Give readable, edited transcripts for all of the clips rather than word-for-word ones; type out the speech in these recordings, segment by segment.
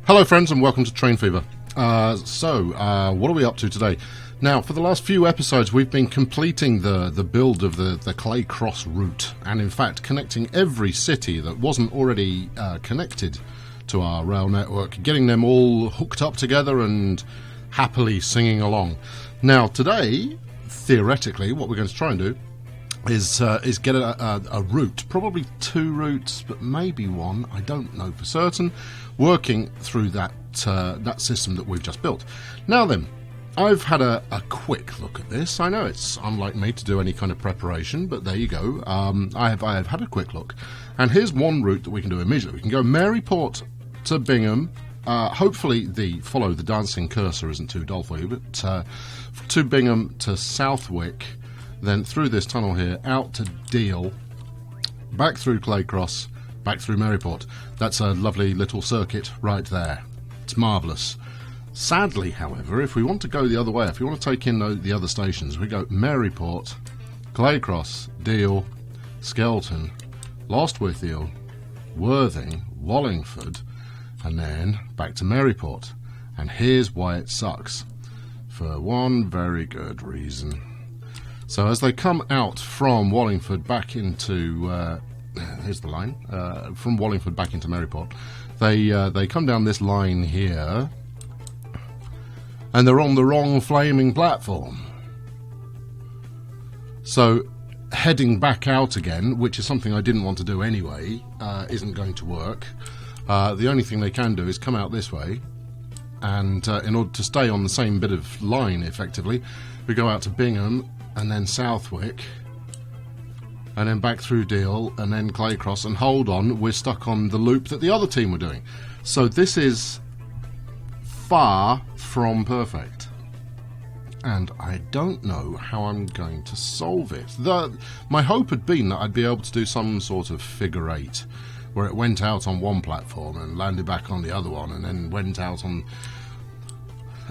Hello friends and welcome to Train Fever. What are we up to today? Now, for the last few episodes we've been completing the build of the Clay Cross route, and in fact connecting every city that wasn't already connected to our rail network, getting them all hooked up together and happily singing along. Now today, theoretically, what we're going to try and do is get a route, probably two routes, but maybe one, I don't know for certain, working through that system that we've just built. Now then, I've had a quick look at this. I know it's unlike me to do any kind of preparation, but there you go. I have had a quick look, and here's one route that we can do immediately. We can go Maryport to Bingham. Hopefully the follow the dancing cursor isn't too dull for you, but to Bingham to Southwick, then through this tunnel here, out to Deal, back through Clay Cross, back through Maryport. That's a lovely little circuit right there. It's marvellous. Sadly, however, if we want to go the other way, if we want to take in the other stations, we go Maryport, Clay Cross, Deal, Skelton, Lostwithiel, Worthing, Wallingford, and then back to Maryport. And here's why it sucks. For one very good reason. So as they come out from Wallingford back into, here's the line, from Wallingford back into Maryport, they come down this line here, and they're on the wrong flaming platform. So heading back out again, which is something I didn't want to do anyway, isn't going to work. The only thing they can do is come out this way, and in order to stay on the same bit of line, effectively, we go out to Bingham, and then Southwick, and then back through Deal, and then Clay Cross, and hold on, we're stuck on the loop that the other team were doing. So this is far from perfect, and I don't know how I'm going to solve it. My hope had been that I'd be able to do some sort of figure eight, where it went out on one platform and landed back on the other one, and then went out on...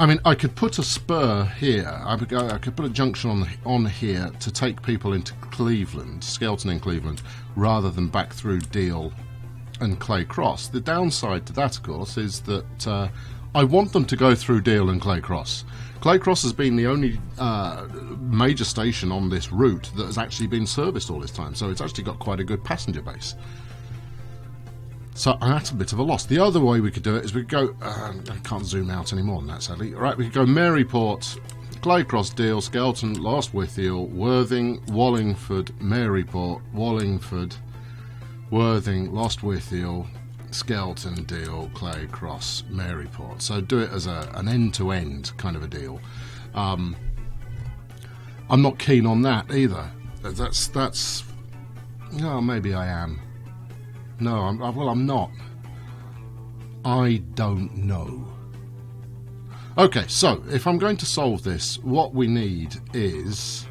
I mean, I could put a spur here. I could put a junction on here to take people into Cleveland, Skelton in Cleveland, rather than back through Deal and Clay Cross. The downside to that, of course, is that I want them to go through Deal and Clay Cross. Clay Cross has been the only major station on this route that has actually been serviced all this time, so it's actually got quite a good passenger base. So that's a bit of a loss. The other way we could do it is we could go... I can't zoom out any more than that, sadly. Right, we could go Maryport, Clay Cross, Deal, Skelton, Lostwithiel, Worthing, Wallingford, Maryport, Wallingford, Worthing, Lostwithiel, Skelton, Deal, Clay Cross, Maryport. So do it as an end-to-end kind of a deal. I'm not keen on that either. That's... Oh, maybe I am. No, I'm not. I don't know. Okay, so if I'm going to solve this, what we need is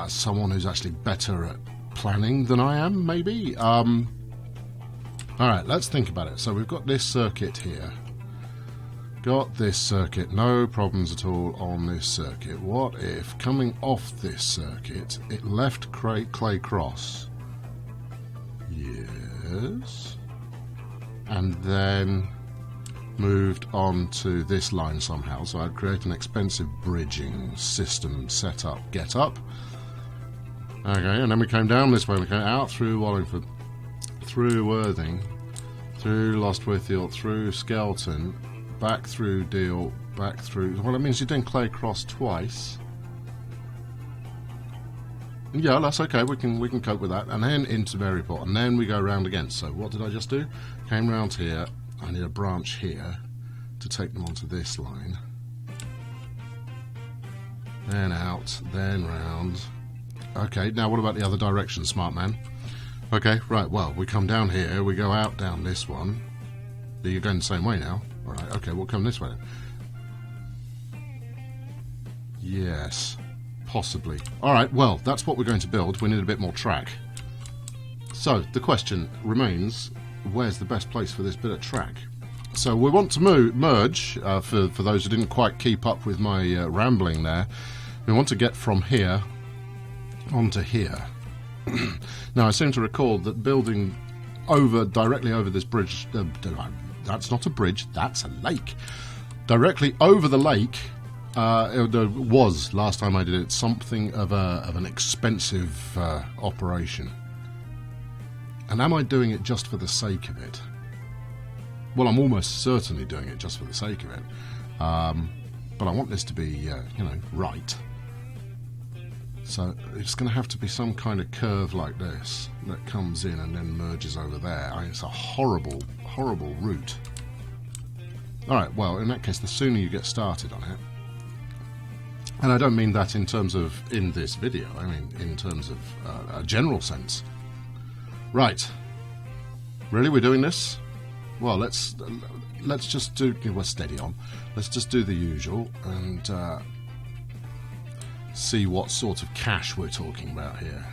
someone who's actually better at planning than I am, maybe. Alright, let's think about it. So we've got this circuit here. Got this circuit, no problems at all on this circuit. What if, coming off this circuit, it left Clay Cross... Yes. And then moved on to this line somehow. So I'd create an expensive bridging system set up, get up. Okay, and then we came down this way. We came out through Wallingford, through Worthing, through Lostwithiel, through Skelton, back through Deal, back through... Well, it means you're doing Clay Cross twice. Yeah, that's okay. We can cope with that. And then into Maryport, and then we go round again. So what did I just do? Came round here. I need a branch here to take them onto this line. Then out, then round. Okay, now what about the other direction, smart man? Okay, right. Well, we come down here. We go out down this one. You're going the same way now. All right. Okay, we'll come this way. Yes. Possibly. Alright, well, that's what we're going to build. We need a bit more track. So, the question remains, where's the best place for this bit of track? So, we want to merge, for those who didn't quite keep up with my rambling there, we want to get from here onto here. Now, I seem to recall that building directly over this bridge, That's not a bridge, that's a lake. Directly over the lake, there was, last time I did it, something of an expensive operation. And am I doing it just for the sake of it? Well, I'm almost certainly doing it just for the sake of it. But I want this to be, you know, right. So it's going to have to be some kind of curve like this that comes in and then merges over there. I mean, it's a horrible, horrible route. Alright, well, in that case, the sooner you get started on it, and I don't mean that in terms of in this video, I mean in terms of a general sense. Right. Really, we're doing this? Well, let's just do... We're steady on. Let's just do the usual and see what sort of cash we're talking about here.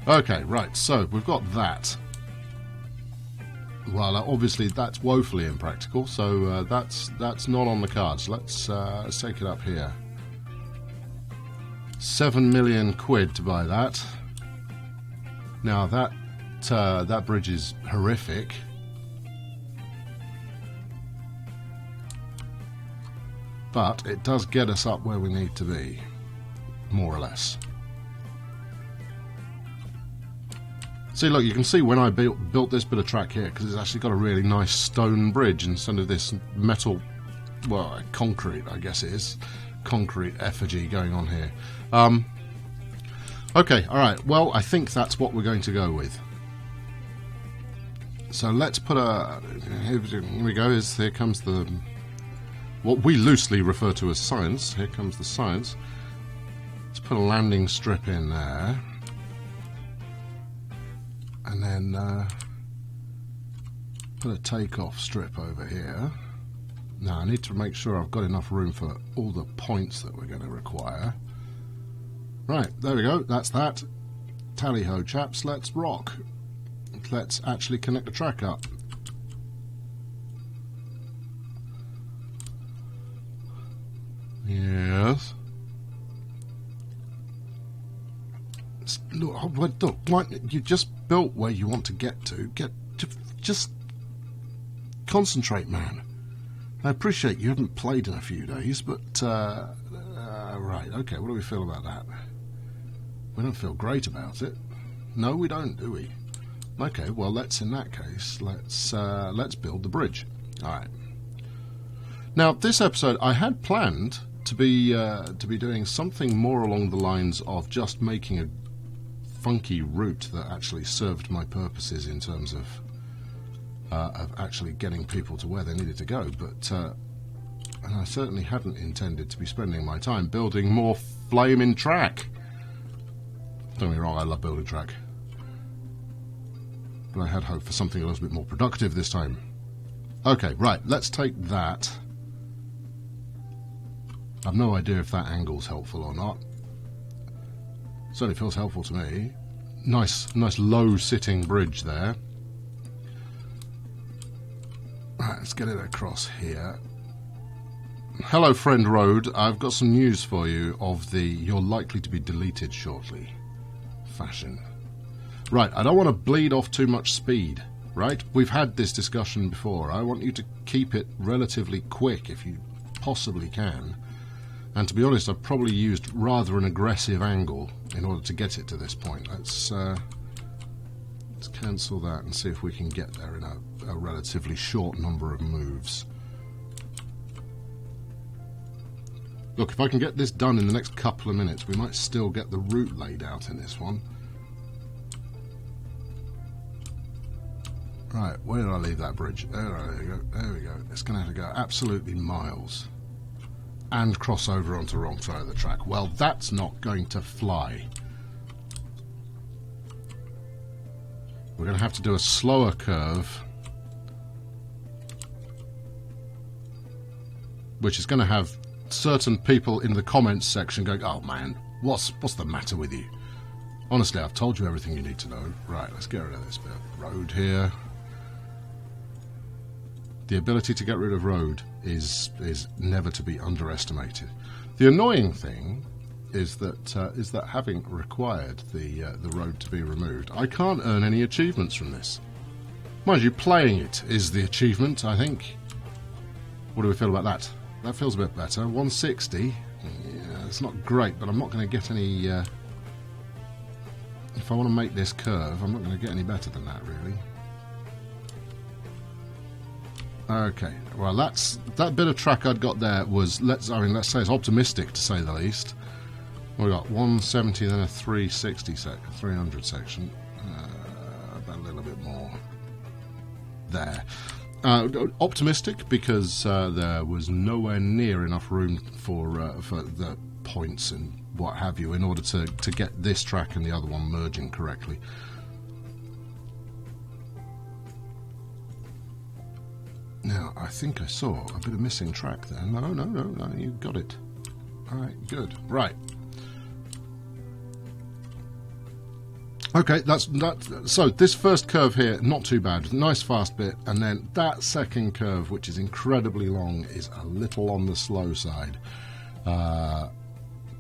Okay, right, so we've got that. Well, obviously that's woefully impractical, so that's not on the cards. Let's take it up here. 7 million quid to buy that. Now that bridge is horrific. But it does get us up where we need to be, more or less. See, look, you can see when I built this bit of track here, because it's actually got a really nice stone bridge instead of this metal, well, concrete, I guess it is. Concrete effigy going on here. Okay, alright, well, I think that's what we're going to go with. So let's put a... Here we go, here comes the... what we loosely refer to as science. Here comes the science. Let's put a landing strip in there. And then put a takeoff strip over here. Now I need to make sure I've got enough room for all the points that we're going to require. Right, there we go, that's that. Tally-ho, chaps, let's rock. Let's actually connect the track up. Yes. Look, you just built where you want to get to. Just concentrate, man. I appreciate you haven't played in a few days, but right, okay. What do we feel about that? We don't feel great about it. No, we don't, do we? Okay, well, in that case, let's build the bridge. All right. Now, this episode I had planned to be doing something more along the lines of just making a funky route that actually served my purposes in terms of actually getting people to where they needed to go. But and I certainly hadn't intended to be spending my time building more flaming track. Don't get me wrong, I love building track. But I had hoped for something a little bit more productive this time. Okay, right, let's take that. I've no idea if that angle's helpful or not. Certainly feels helpful to me. Nice low sitting bridge there. Right, let's get it across here. Hello, friend road. I've got some news for you of the "you're likely to be deleted shortly" fashion. Right, I don't want to bleed off too much speed, right? We've had this discussion before. I want you to keep it relatively quick if you possibly can. And to be honest, I've probably used rather an aggressive angle in order to get it to this point. Let's cancel that and see if we can get there in a relatively short number of moves. Look, if I can get this done in the next couple of minutes, we might still get the route laid out in this one. Right, where did I leave that bridge? There we go. There we go. It's going to have to go absolutely miles. And cross over onto the wrong side of the track. Well, that's not going to fly. We're going to have to do a slower curve, which is going to have certain people in the comments section going, "Oh man, what's the matter with you?" Honestly, I've told you everything you need to know. Right, let's get rid of this bit. Road here. The ability to get rid of road is never to be underestimated. The annoying thing is that having required the road to be removed, I can't earn any achievements from this. Mind you, playing it is the achievement, I think. What do we feel about that? That feels a bit better. 160. Yeah, it's not great, but I'm not going to get any... if I want to make this curve, I'm not going to get any better than that, really. Okay, well, that bit of track I'd got there was, let's say it's optimistic, to say the least. We got 170, then a 360 300 section. About a little bit more there. Optimistic because there was nowhere near enough room for the points and what have you in order to get this track and the other one merging correctly. Now, I think I saw a bit of missing track there. No, you got it. Alright, good. Right. Okay, so this first curve here, not too bad. Nice fast bit, and then that second curve, which is incredibly long, is a little on the slow side.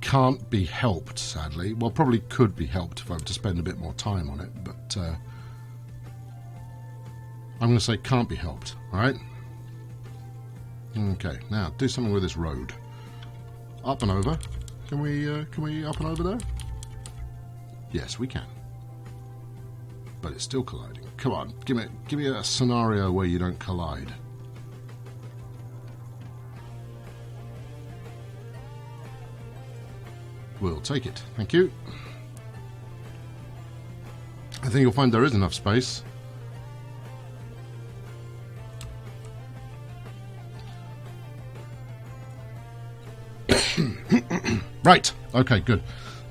Can't be helped, sadly. Well, probably could be helped if I were to spend a bit more time on it, but I'm going to say can't be helped, alright? Okay, now do something with this road. Up and over. Can we up and over there? Yes, we can. But it's still colliding. Come on, give me a scenario where you don't collide. We'll take it. Thank you. I think you'll find there is enough space. Right. Okay, good.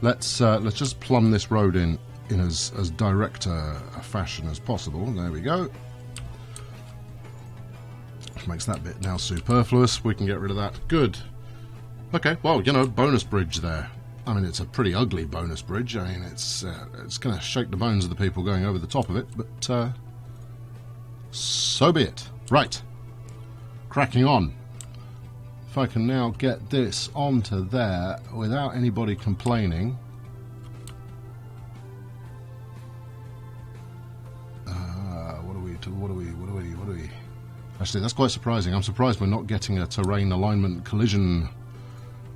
Let's just plumb this road in as direct a fashion as possible. There we go. Makes that bit now superfluous. We can get rid of that. Good. Okay, well, you know, bonus bridge there. I mean, it's a pretty ugly bonus bridge. I mean, it's going to shake the bones of the people going over the top of it, but so be it. Right. Cracking on. If I can now get this onto there without anybody complaining. What do we? Actually, that's quite surprising. I'm surprised we're not getting a terrain alignment collision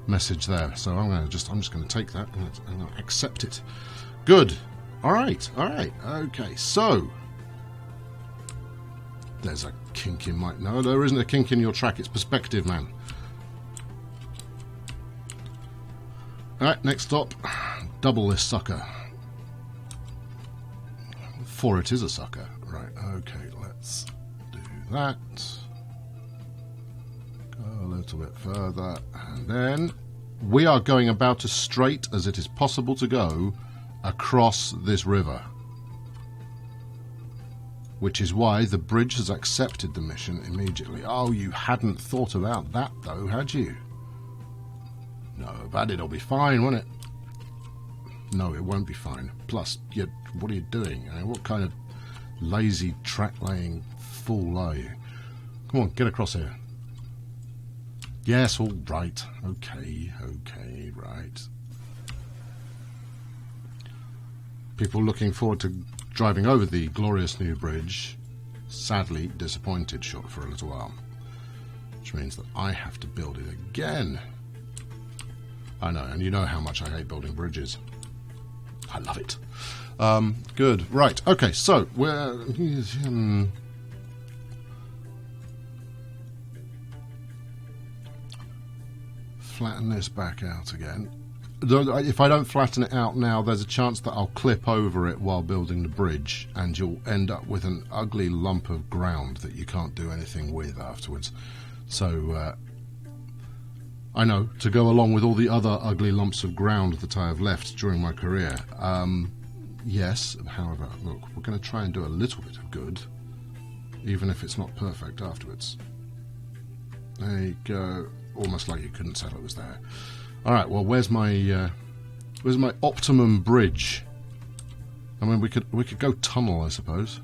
message there. So I'm just going to take that and accept it. Good. All right. Okay. So there's a kink in my... No, there isn't a kink in your track. It's perspective, man. All right. Next stop. Double this sucker. For it is a sucker. Right. Okay. Let's do that. Go a little bit further, and then we are going about as straight as it is possible to go across this river, which is why the bridge has accepted the mission immediately. Oh, you hadn't thought about that though, had you? No, but it'll be fine, won't it? No, it won't be fine. Plus, what are you doing? I mean, what kind of lazy track laying fool are you? Come on, get across here. Yes, all right. Okay, right. People looking forward to driving over the glorious new bridge, sadly disappointed short for a little while. Which means that I have to build it again. I know, and you know how much I hate building bridges. I love it. Good. Right. Okay, so we're... flatten this back out again. If I don't flatten it out now, there's a chance that I'll clip over it while building the bridge, and you'll end up with an ugly lump of ground that you can't do anything with afterwards. So, I know, to go along with all the other ugly lumps of ground that I have left during my career. Yes, however, look, we're going to try and do a little bit of good, even if it's not perfect afterwards. There you go. Almost like you couldn't tell it was there. Alright, well, where's my optimum bridge? I mean, we could go tunnel, I suppose.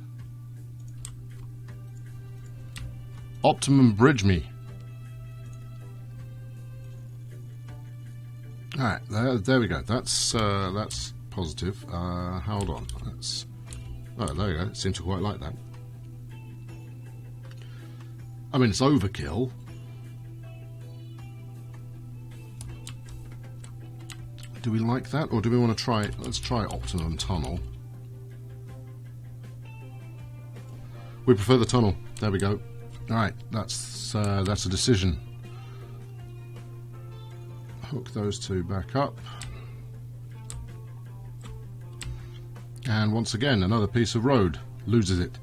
Optimum bridge me. Alright, there we go. That's positive. Hold on. Oh, there we go. It seems to quite like that. I mean, it's overkill. Do we like that, or do we want to try... Let's try optimum tunnel. We prefer the tunnel. There we go. Alright, that's a decision. Hook those two back up. And once again, another piece of road loses it.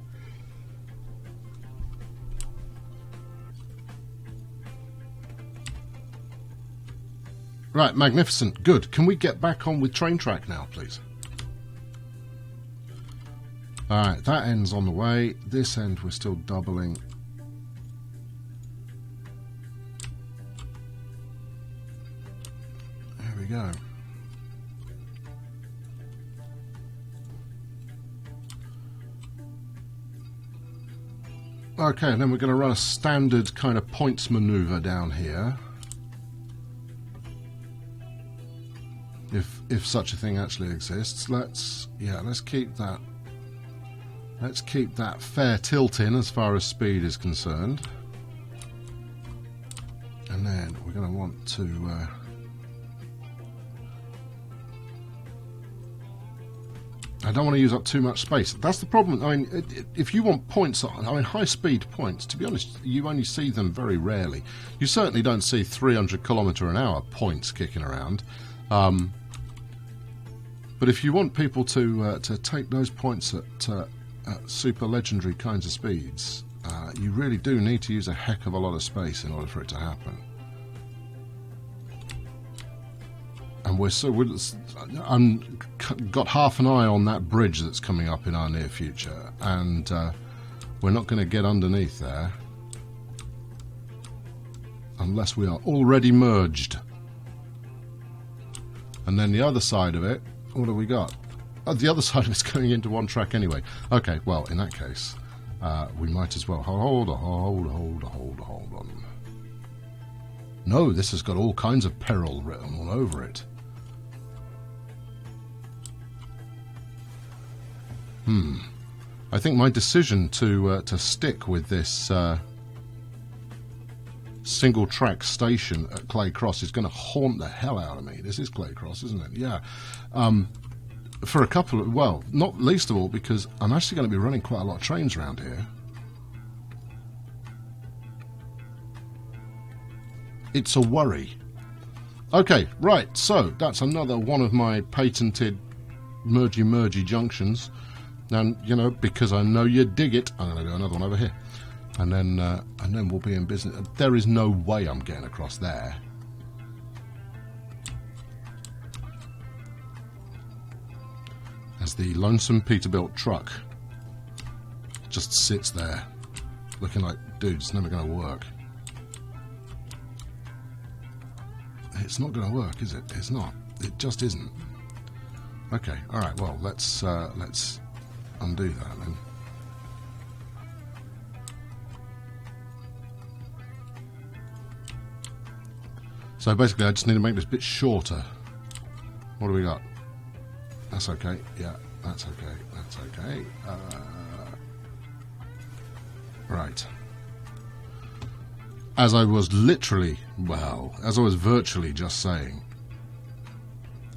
Right, magnificent. Good. Can we get back on with train track now, please? Alright, that end's on the way. This end we're still doubling. There we go. Okay, and then we're going to run a standard kind of points maneuver down here. If such a thing actually exists. Let's keep that. Let's keep that fair tilt in as far as speed is concerned. And then we're going to want to I don't want to use up too much space. That's the problem. I mean, if you want points, I mean, high-speed points, to be honest, you only see them very rarely. You certainly don't see 300 km/h points kicking around. But if you want people to take those points at super legendary kinds of speeds, you really do need to use a heck of a lot of space in order for it to happen. And I'm got half an eye on that bridge that's coming up in our near future, and we're not going to get underneath there unless we are already merged. And then the other side of it, what have we got? Oh, the other side of it's going into one track anyway. Okay, well, in that case, we might as well hold on. No, this has got all kinds of peril written all over it. I think my decision to stick with this single track station at Clay Cross is going to haunt the hell out of me. This is Clay Cross, isn't it? Yeah. For a couple of, well, not least of all because I'm actually going to be running quite a lot of trains around here. It's a worry. Okay, right, so that's another one of my patented mergy junctions. And, you know, because I know you dig it, I'm going to do another one over here. And then we'll be in business. There is no way I'm getting across there. As the lonesome Peterbilt truck just sits there, looking like, dude, it's never going to work. It's not going to work, is it? It's not. It just isn't. Okay, all right. Well, let's undo that then. So basically, I just need to make this bit shorter. What do we got? That's okay. Yeah, that's okay. That's okay. Right. As I was literally, well, as I was virtually just saying,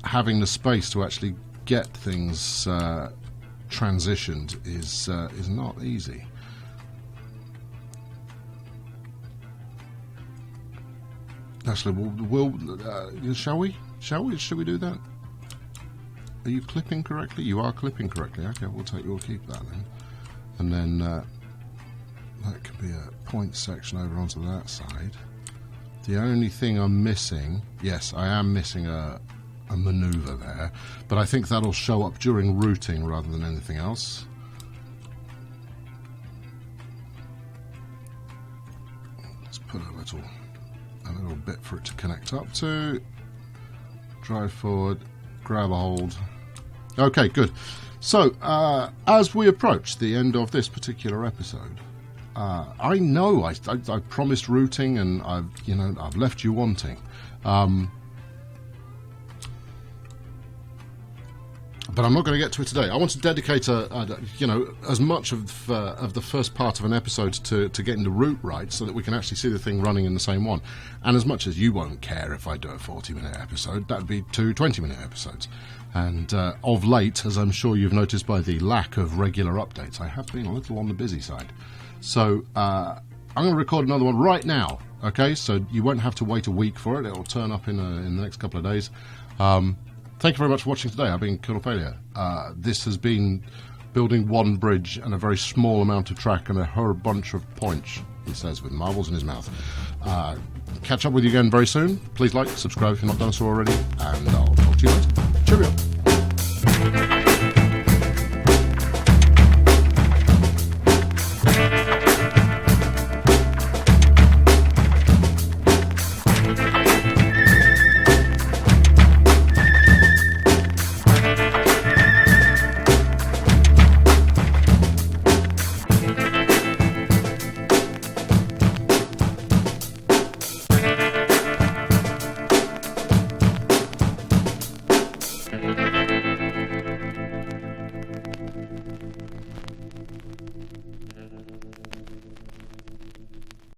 having the space to actually get things transitioned is not easy. Actually, shall we do that? Are you clipping correctly? You are clipping correctly. Okay, we'll keep that then, and then that could be a point section over onto that side. The only thing I'm missing, yes, I am missing a maneuver there, but I think that'll show up during routing rather than anything else. Let's put a little bit for it to connect up to. Drive forward, grab a hold. Okay, good. So as we approach the end of this particular episode, I know I promised routing, and I've left you wanting. but I'm not going to get to it today. I want to dedicate as much of the first part of an episode to getting the route right, so that we can actually see the thing running in the same one. And as much as you won't care if I do a 40-minute episode, that'd be 2 20-minute episodes. And of late, as I'm sure you've noticed by the lack of regular updates, I have been a little on the busy side. So I'm going to record another one right now. Okay, so you won't have to wait a week for it. It'll turn up in the next couple of days. Thank you very much for watching today. I've been Failure. This has been building one bridge and a very small amount of track and a whole bunch of points, he says with marbles in his mouth. Catch up with you again very soon. Please like, subscribe if you've not done so already, and I'll talk to you later. Cheerio.